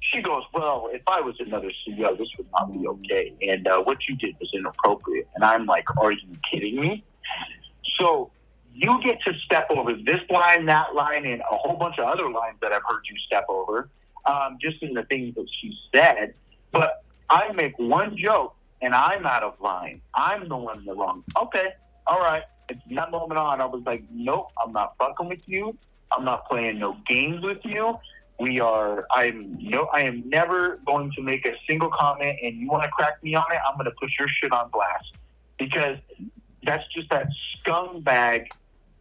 She goes, well, if I was another CEO, this would not be okay. And what you did was inappropriate. And I'm like, are you kidding me? So you get to step over this line, that line, and a whole bunch of other lines that I've heard you step over, just in the things that she said. But I make one joke, and I'm out of line. I'm the one in the wrong. Okay, all right. It's that moment on, I was like, nope, I'm not fucking with you. I'm not playing no games with you. I am never going to make a single comment, and you want to crack me on it, I'm going to put your shit on blast. Because that's just that scumbag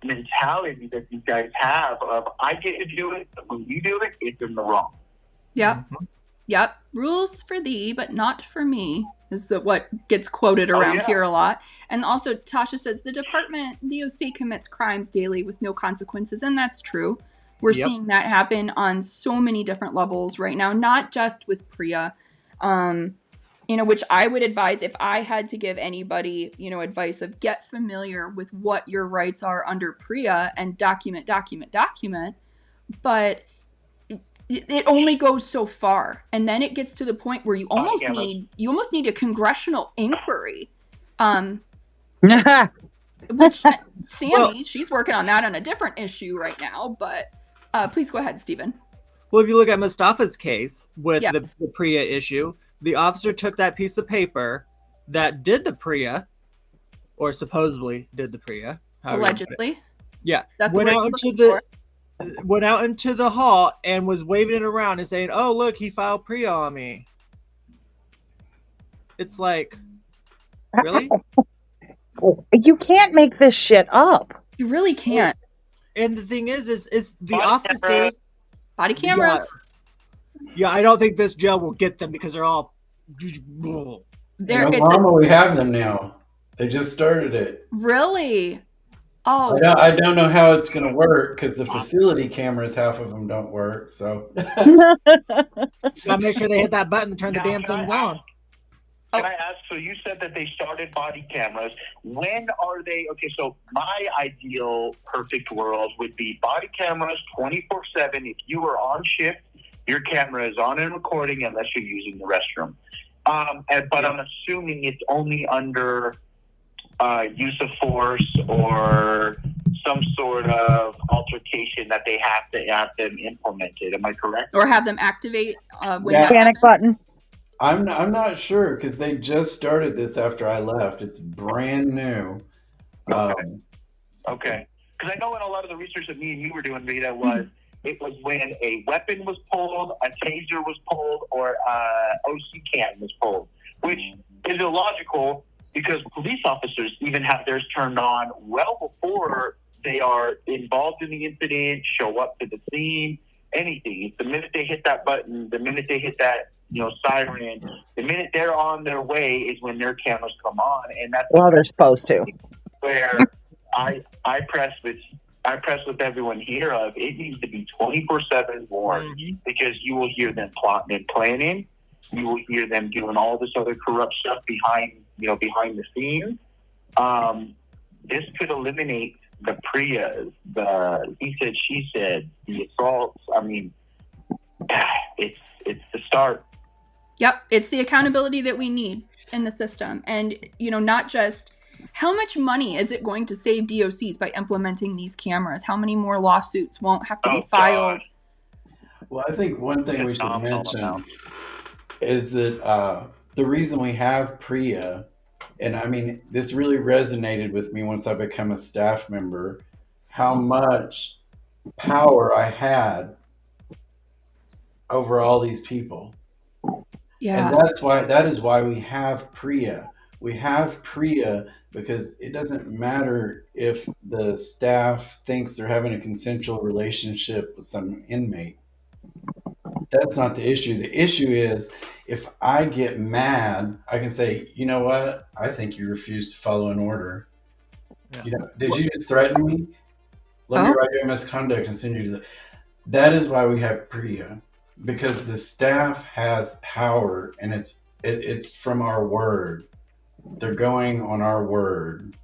mentality that these guys have of, I get to do it, but when you do it, it's in the wrong. Yep. Mm-hmm. Yep. Rules for thee, but not for me is what gets quoted around here a lot. And also, Tasha says, the DOC commits crimes daily with no consequences, and that's true. We're seeing that happen on so many different levels right now, not just with PREA, which I would advise if I had to give anybody, advice of get familiar with what your rights are under PREA and document. But it only goes so far. And then it gets to the point where you almost need a congressional inquiry. Which Sammy, she's working on that on a different issue right now, but please go ahead, Stephen. Well, if you look at Mustafa's case with Yes. the PREA issue, the officer took that piece of paper that did the PREA, or supposedly did the PREA. Allegedly. Yeah. That's went out into the hall and was waving it around and saying, oh, look, he filed PREA on me. It's like, really? You can't make this shit up. You really can't. And the thing is the officer... Body cameras. Yeah, I don't think this jail will get them because they're all... In Oklahoma, we have them now. They just started it. Really? Oh. I don't know how it's going to work because the facility cameras, half of them don't work. So gotta make sure they hit that button to turn the damn things on. Can I ask, so you said that they started body cameras. When are they? Okay, so my ideal perfect world would be body cameras 24/7. If you were on shift, your camera is on and recording unless you're using the restroom. But I'm assuming it's only under use of force or some sort of altercation that they have to have them implemented. Am I correct? Or have them activate when Yeah. that Panic button. I'm not sure because they just started this after I left. It's brand new. Okay. Because I know in a lot of the research that me and you were doing, Rita, it was when a weapon was pulled, a taser was pulled, or OC cam was pulled, which is illogical because police officers even have theirs turned on well before they are involved in the incident, show up to the scene, anything. The minute they hit that button, the minute they hit that siren, the minute they're on their way is when their cameras come on, and that's Well, they're supposed to. where I press with everyone here of it needs to be 24/7 warned because you will hear them plotting and planning. You will hear them doing all this other corrupt stuff behind the scenes. This could eliminate the PREAs, the he said, she said, the assaults. I mean, it's the start. Yep, it's the accountability that we need in the system. And, not just how much money is it going to save DOCs by implementing these cameras? How many more lawsuits won't have to be filed? God. Well, I think one thing we should mention is that the reason we have PREA, and I mean, this really resonated with me once I became a staff member, how much power I had over all these people. Yeah. And that is why we have PREA. We have PREA because it doesn't matter if the staff thinks they're having a consensual relationship with some inmate. That's not the issue. The issue is if I get mad, I can say, you know what? I think you refused to follow an order. Yeah. Did you just threaten me? Let me write you a misconduct and send you to the... That is why we have PREA, because the staff has power, and it's from our word. They're going on our word.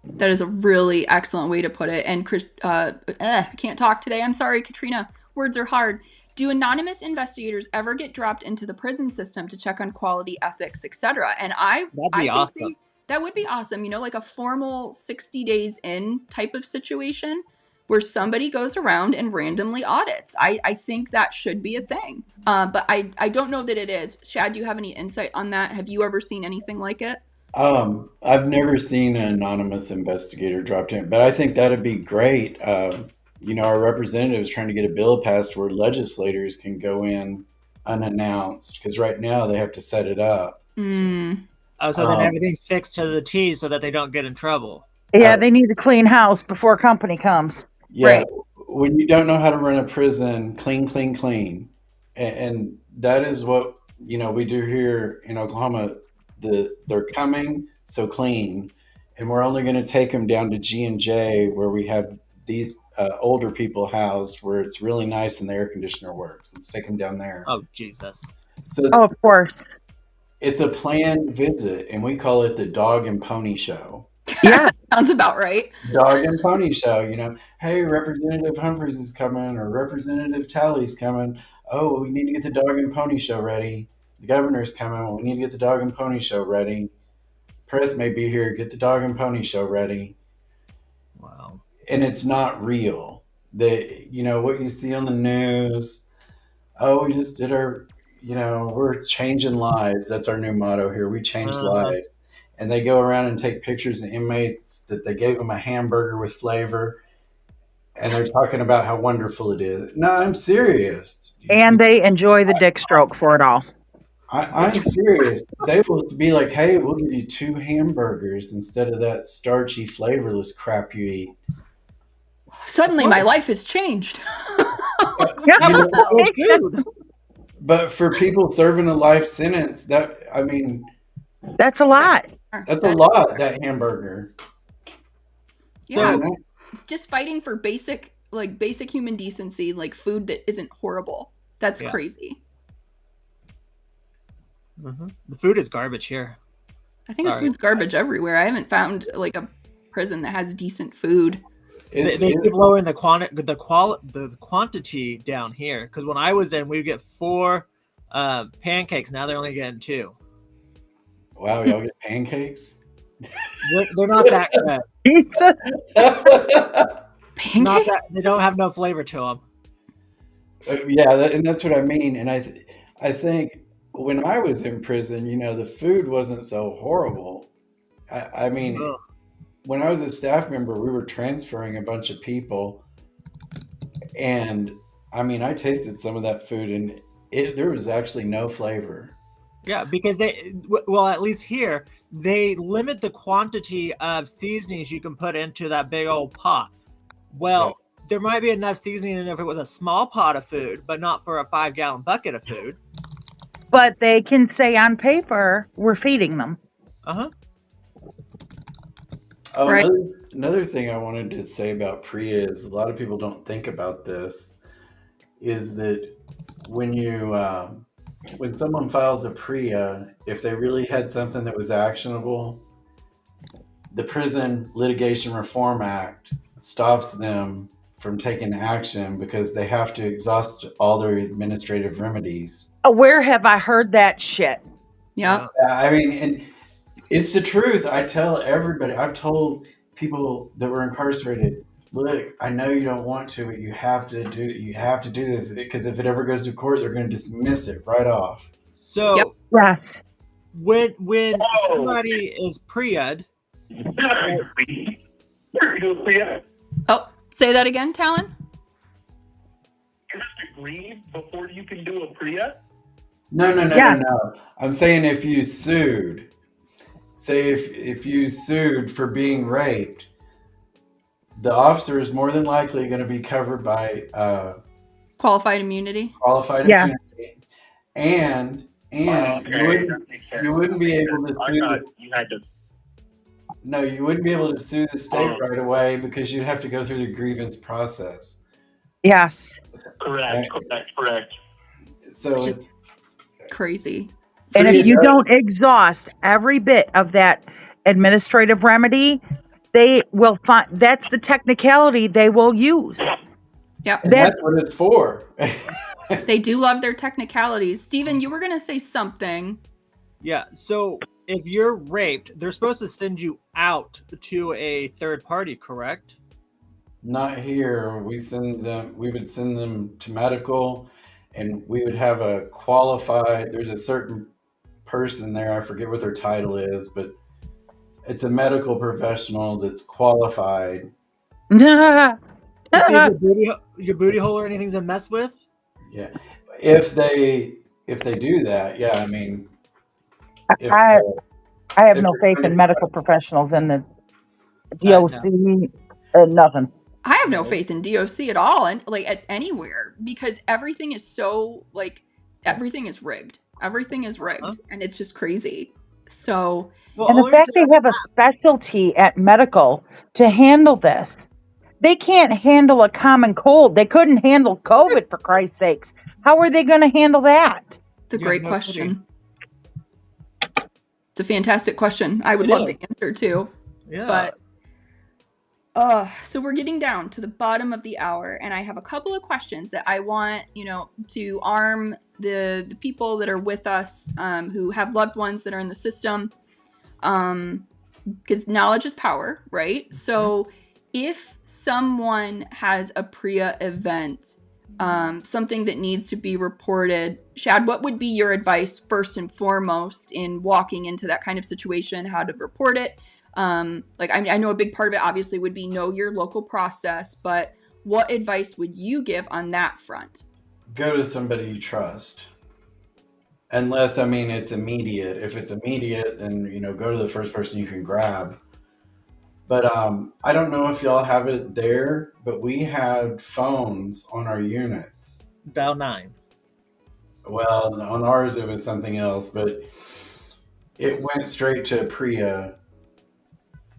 That is a really excellent way to put it. And I can't talk today. I'm sorry, Katrina. Words are hard. Do anonymous investigators ever get dropped into the prison system to check on quality, ethics, etc.? And That'd be awesome. That would be awesome. Like a formal 60 days in type of situation where somebody goes around and randomly audits. I think that should be a thing. But I don't know that it is. Shad, do you have any insight on that? Have you ever seen anything like it? I've never seen an anonymous investigator dropped in, but I think that'd be great. Our representatives trying to get a bill passed where legislators can go in unannounced, because right now they have to set it up. Oh, so then everything's fixed to the T so that they don't get in trouble. Yeah, they need to clean house before company comes. Yeah, Right. When you don't know how to run a prison, clean. And that is what, we do here in Oklahoma. They're coming, so clean. And we're only going to take them down to G&J where we have these older people housed where it's really nice and the air conditioner works. Let's take them down there. Oh, Jesus. So Of course. it's a planned visit, and we call it the dog and pony show. Yeah. Sounds about right. Dog and pony show, hey, Representative Humphreys is coming, or Representative Talley's coming. Oh, we need to get the dog and pony show ready. The governor's coming. We need to get the dog and pony show ready. Press may be here. Get the dog and pony show ready. Wow. And it's not real. What you see on the news. Oh, we just did we're changing lives. That's our new motto here. We change lives. And they go around and take pictures of inmates that they gave them a hamburger with flavor. And they're talking about how wonderful it is. No, I'm serious. And they enjoy the dick stroke for it all. I'm serious. They will be like, hey, we'll give you 2 hamburgers instead of that starchy, flavorless crap you eat. Suddenly my life has changed. But for people serving a life sentence, that's a lot. That's a lot, that hamburger. Yeah. Just fighting for basic human decency, like food that isn't horrible. That's crazy. Mm-hmm. The food is garbage here. I think the food's garbage everywhere. I haven't found like a prison that has decent food. They keep lowering the quantity down here. Because when I was in, we'd get 4 pancakes. Now they're only getting 2. Wow, y'all get pancakes? They're not that good. Jesus. Pancake? Not that they don't have no flavor to them. Yeah, and that's what I mean. And I think when I was in prison, the food wasn't so horrible. I mean, Ugh. when I was a staff member, we were transferring a bunch of people, and I mean, I tasted some of that food, and there was actually no flavor. Yeah, because at least here, they limit the quantity of seasonings you can put into that big old pot. Well, there might be enough seasoning in if it was a small pot of food, but not for a 5-gallon bucket of food. But they can say on paper, we're feeding them. Uh-huh. Oh, Right. another thing I wanted to say about PREA is a lot of people don't think about this, is that when someone files a PREA, if they really had something that was actionable, the Prison Litigation Reform Act stops them from taking action because they have to exhaust all their administrative remedies. Where have I heard that shit? Yep. I mean, and it's the truth. I tell everybody, I've told people that were incarcerated, look, I know you don't want to, but you have to do this, because if it ever goes to court, they're going to dismiss it right off. So Yep. Yes. when somebody is PREA'd, Oh, say that again, Talon? You have to grieve before you can do a PREA? No. I'm saying if you sued, say if you sued for being raped, the officer is more than likely going to be covered by Qualified immunity. qualified Yes. immunity, and you wouldn't be able to sue You had to. No, you wouldn't be able to sue the state right away because you'd have to go through the grievance process. Yes. Correct. So it's Crazy. And PREA if you does- don't exhaust every bit of that administrative remedy, they will find that's the technicality they will use. Yep. and that's what it's for. They do love their technicalities. Steven, you were going to say something. yeah. So if you're raped, they're supposed to send you out to a third party, correct? Not here. We would send them to medical, and we would have a qualified, there's a certain person there, I forget what their title is, but it's a medical professional that's qualified. To see your booty hole or anything to mess with? Yeah. If they do that, yeah, I mean, if I have if no they're faith trying in to- medical professionals and the DOC. Nothing. I have no faith in DOC at all, and like at anywhere, because everything is so everything is rigged. Everything is rigged, and it's just crazy. So, Well, And the only fact to- they have a specialty at medical to handle this. They can't handle a common cold. They couldn't handle COVID, for Christ's sakes. How are they going to handle that? it's a Yeah, great no question. It's a fantastic question. I would It love is. the answer too. yeah. But so we're getting down to the bottom of the hour, and I have a couple of questions that I want, to arm the people that are with us, who have loved ones that are in the system, because knowledge is power, right? So if someone has a PREA event, something that needs to be reported, Shad, what would be your advice first and foremost in walking into that kind of situation, how to report it? I know a big part of it obviously would be know your local process, but what advice would you give on that front? Go to somebody you trust. Unless, it's immediate. If it's immediate, then, go to the first person you can grab. But I don't know if y'all have it there, but we had phones on our units. Dial 9. Well, on ours it was something else, but it went straight to a PREA.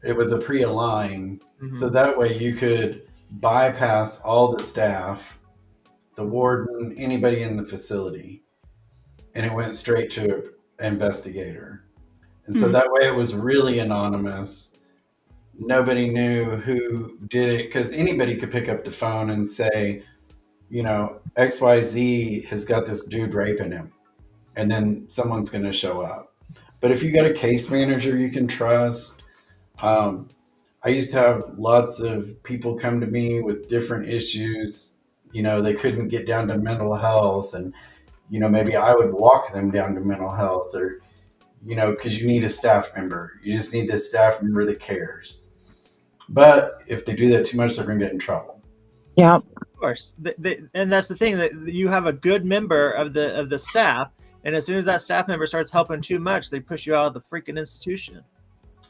It was a PREA line. Mhm. So that way you could bypass all the staff, the warden, anybody in the facility. And it went straight to an investigator. And so that way it was really anonymous. nobody knew who did it, because anybody could pick up the phone and say, XYZ has got this dude raping him, and then someone's going to show up. But if you got a case manager you can trust, I used to have lots of people come to me with different issues. They couldn't get down to mental health, and maybe I would walk them down to mental health, or because you need a staff member. You just need this staff member that cares. But if they do that too much, they're going to get in trouble. Yeah. Of course, and that's the thing, that you have a good member of the staff, and as soon as that staff member starts helping too much, they push you out of the freaking institution.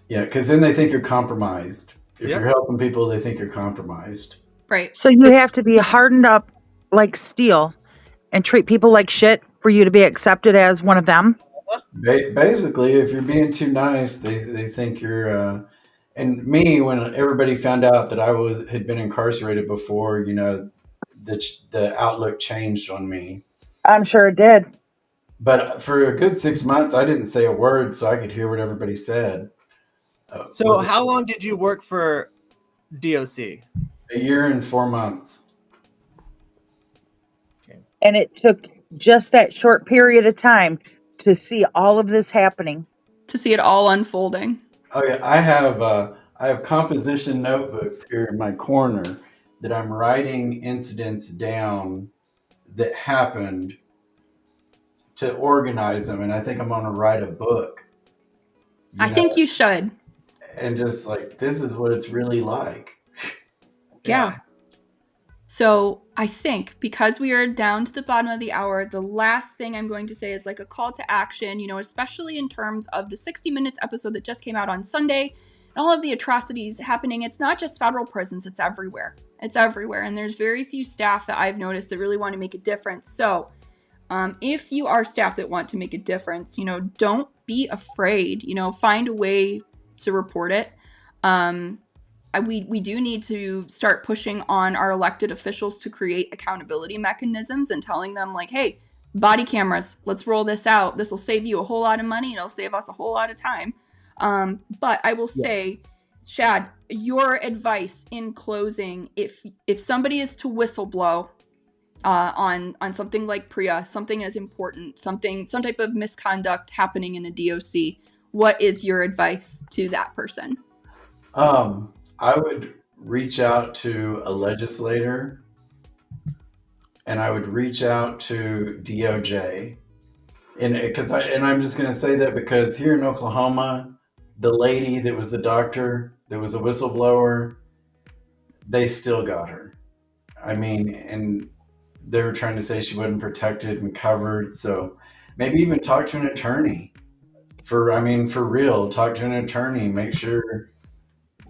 Yeah, because then they think you're compromised. If Yep. you're helping people, they think you're compromised. Right. So you have to be hardened up like steel and treat people like shit for you to be accepted as one of them. Basically, if you're being too nice, they think you're. And me, when everybody found out that I had been incarcerated before, the outlook changed on me. I'm sure it did. But for a good 6 months, I didn't say a word, so I could hear what everybody said. So how long did you work for DOC? A year and 4 months. And it took just that short period of time to see all of this happening. To see it all unfolding. Oh yeah, I have composition notebooks here in my corner that I'm writing incidents down that happened to organize them, and I think I'm going to write a book. I think you should. And just like, this is what it's really like. Yeah. So I think because we are down to the bottom of the hour, the last thing I'm going to say is like a call to action, especially in terms of the 60 Minutes episode that just came out on Sunday and all of the atrocities happening. It's not just federal prisons, it's everywhere. It's everywhere. And there's very few staff that I've noticed that really want to make a difference. So if you are staff that want to make a difference, don't be afraid, find a way to report it. We do need to start pushing on our elected officials to create accountability mechanisms and telling them like, hey, body cameras, let's roll this out. This will save you a whole lot of money. It'll save us a whole lot of time. But I will say, Shad, your advice in closing, if somebody is to whistleblow on something like PREA, something as important, some type of misconduct happening in a DOC, what is your advice to that person? I would reach out to a legislator, and I would reach out to DOJ. And I'm just going to say that because here in Oklahoma, the lady that was the doctor, that was a whistleblower, they still got her. I mean, and they were trying to say she wasn't protected and covered. So maybe even talk to an attorney. For real, talk to an attorney. Make sure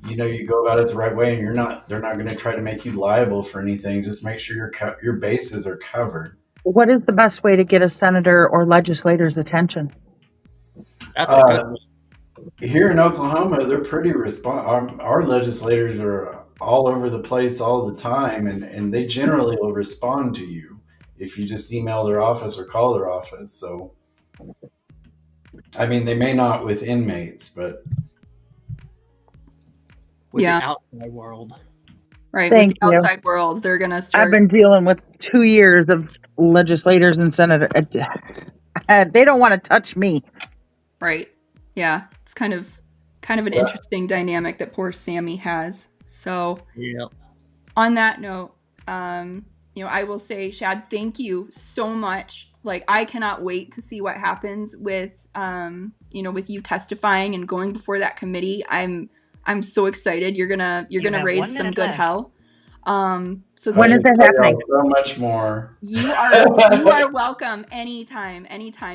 you go about it the right way, and they're not going to try to make you liable for anything. Just make sure your bases are covered. What is the best way to get a senator or legislator's attention? Here in Oklahoma, they're pretty our legislators are all over the place all the time, and they generally will respond to you if you just email their office or call their office. So, they may not with inmates, but with the outside world. Right. Thank with the you. outside world, they're going to start. I've been dealing with 2 years of legislators and senators. They don't want to touch me. Right. Yeah. It's kind of an interesting dynamic that poor Sammy has. So on that note, I will say, Shad, thank you so much. Like, I cannot wait to see what happens with, with you testifying and going before that committee. I'm so excited. You're gonna raise some good hell. So when is that happening? So much more. You are welcome anytime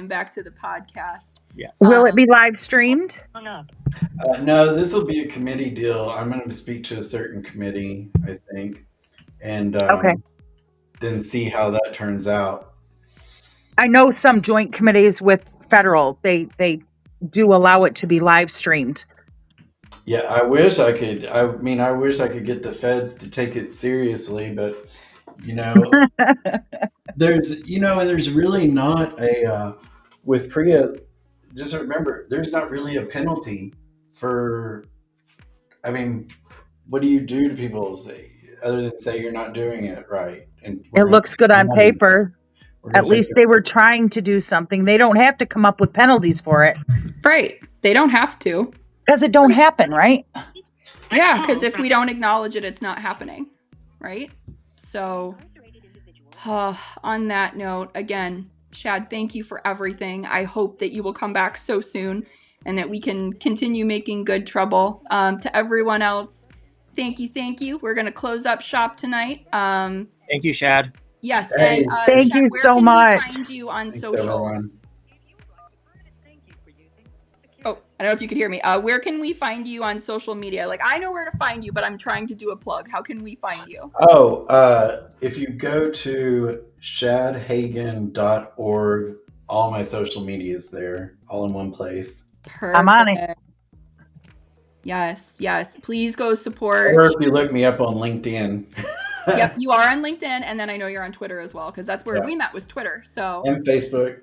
back to the podcast. Yes. Will it be live streamed? No, this will be a committee deal. I'm going to speak to a certain committee, I think, and then see how that turns out. I know some joint committees with federal, they do allow it to be live streamed. Yeah, I wish I could. I wish I could get the feds to take it seriously, but there's really not with PREA. Just remember, there's not really a penalty for I mean, what do you do to people other than say you're not doing it right? And It looks good on paper. At least they were trying to do something. They don't have to come up with penalties for it Right. They don't have to. because it don't happen, right? Yeah, because if we don't acknowledge it, it's not happening. Right? So, on that note, again, Shad, thank you for everything. I hope that you will come back so soon and that we can continue making good trouble. To everyone else, thank you. We're going to close up shop tonight. Thank you, Shad. Yes, Hey, and thank Shad, you where so can much. we find you on Thanks, socials? everyone. Oh, I don't know if you could hear me. Where can we find you on social media? Like, I know where to find you, but I'm trying to do a plug. How can we find you? Oh, if you go to shadhagan.org, all my social media is there, all in one place. Perfect. I'm on it. Yes. Please go support. Or if you look me up on LinkedIn. Yep, you are on LinkedIn, and then I know you're on Twitter as well, because that's where we met, was Twitter. So And Facebook.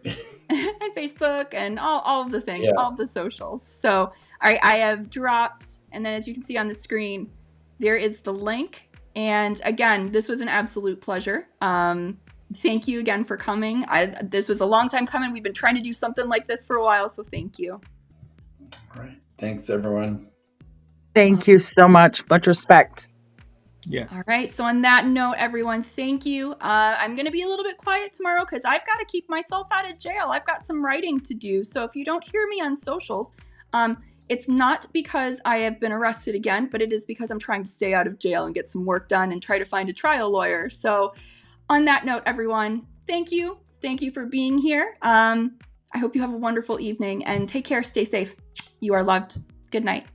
and Facebook and all of the things, Yeah. all of the socials. So all right, I have dropped, and then as you can see on the screen, there is the link. And again, this was an absolute pleasure. Thank you again for coming. This was a long time coming. We've been trying to do something like this for a while, so thank you. All right. Thanks, everyone. Thank you so much. Much respect. Yes. All right. So on that note, everyone, thank you. I'm going to be a little bit quiet tomorrow because I've got to keep myself out of jail. I've got some writing to do. So if you don't hear me on socials, it's not because I have been arrested again, but it is because I'm trying to stay out of jail and get some work done and try to find a trial lawyer. So on that note, everyone, thank you. Thank you for being here. I hope you have a wonderful evening and take care. Stay safe. You are loved. Good night.